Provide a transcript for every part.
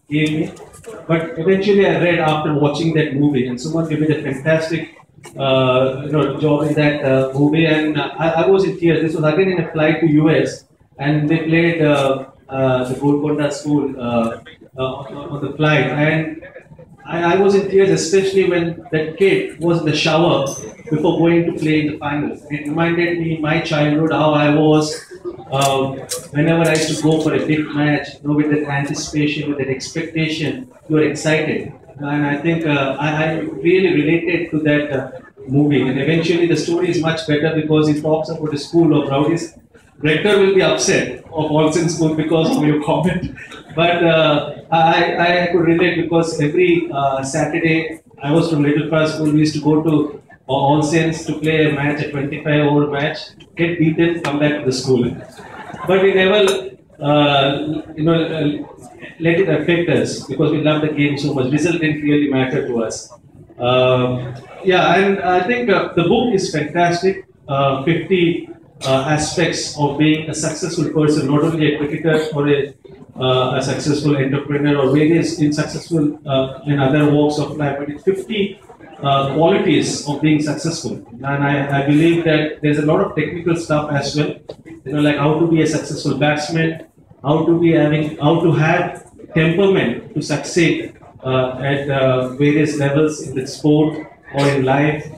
gave me. But eventually I read after watching that movie, and someone gave me a fantastic job in that movie, and I was in tears. This was again in a flight to US, and they played the Golconda School on the flight, and I was in tears, especially when that kid was in the shower before going to play in the finals. It reminded me my childhood, how I was whenever I used to go for a big match, with that anticipation, with that expectation, you are excited. And I think I really related to that movie. And eventually the story is much better because it talks about a school of rowdies. Rector will be upset of Olsen School because of your comment. But I could relate because every Saturday, I was from Little Cross School, we used to go to Olsen's to play a match, a 25-over match, get beaten, come back to the school. But we never, let it affect us because we love the game so much. Result didn't really matter to us. And I think the book is fantastic. 50 aspects of being a successful person, not only a cricketer or a successful entrepreneur or various successful in other walks of life, but it's 50 qualities of being successful. And I believe that there's a lot of technical stuff as well, like how to be a successful batsman, how to have temperament to succeed at various levels in the sport or in life,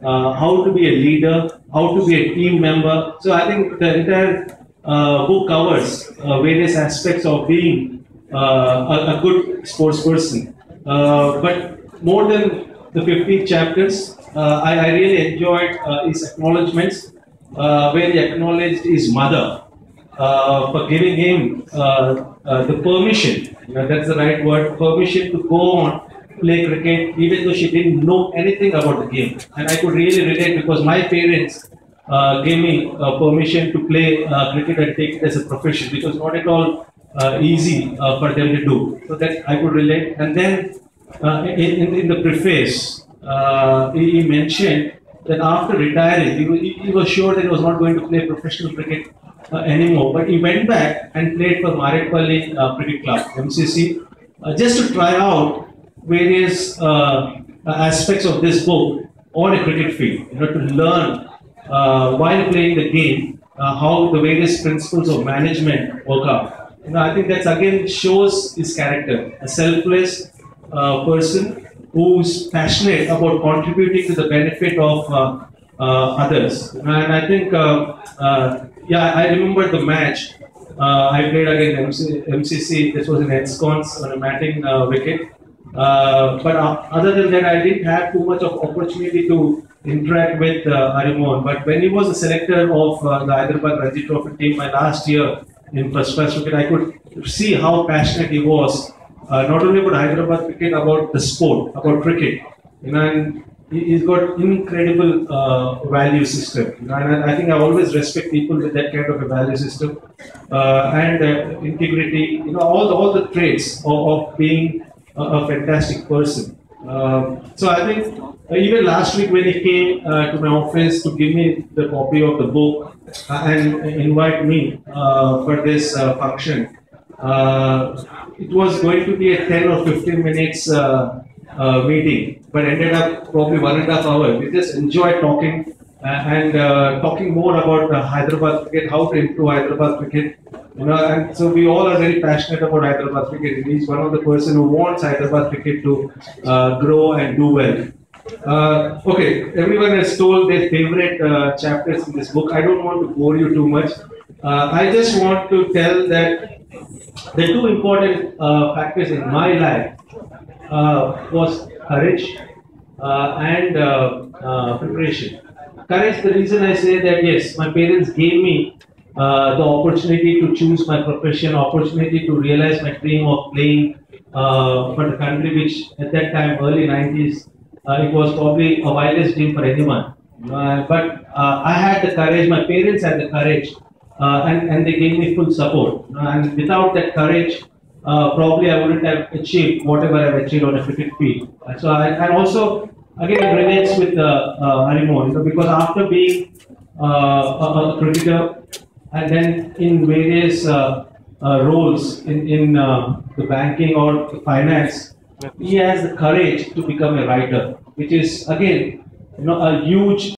how to be a leader, how to be a team member. So I think the entire book covers various aspects of being a good sports person. But more than the 15 chapters, I really enjoyed his acknowledgements, where he acknowledged his mother for giving him the permission, that's the right word, permission to go on play cricket, even though she didn't know anything about the game. And I could really relate because my parents gave me permission to play cricket and take it as a profession, which was not at all easy for them to do. So that I could relate. And then in the preface, he mentioned that after retiring, he was sure that he was not going to play professional cricket anymore. But he went back and played for Marekpalli Cricket Club, MCC, just to try out various aspects of this book on a cricket field, to learn while playing the game how the various principles of management work out. I think that again shows his character, a selfless person who's passionate about contributing to the benefit of others. And I think, I remember the match I played against MCC. This was in Enscons on a batting wicket. But other than that, I didn't have too much of opportunity to interact with Harimon. But when he was a selector of the Hyderabad Ranji Trophy team my last year in first class cricket, I could see how passionate he was, not only about Hyderabad cricket, about the sport, about cricket. And he's got incredible value system. And I think I always respect people with that kind of a value system and integrity. All the traits of being a fantastic person. So I think even last week when he came to my office to give me the copy of the book and invite me for this function, it was going to be a 10 or 15 minutes meeting, but ended up probably 1.5 hours. We just enjoyed talking and talking more about Hyderabad cricket, how to improve Hyderabad cricket. And so we all are very passionate about Hyderabad cricket. He's one of the person who wants Hyderabad cricket to grow and do well. Okay, everyone has told their favorite chapters in this book. I don't want to bore you too much. I just want to tell that the two important factors in my life was courage and preparation. Courage, the reason I say that, yes, my parents gave me the opportunity to choose my profession, opportunity to realize my dream of playing for the country, which at that time, early 90s, it was probably a wildest dream for anyone. But I had the courage, my parents had the courage, and they gave me full support. And without that courage, probably I wouldn't have achieved whatever I've achieved on a cricket field. So and also, again, it relates with Harimon, because after being a cricketer, and then in various roles in the banking or the finance, he has the courage to become a writer, which is again a huge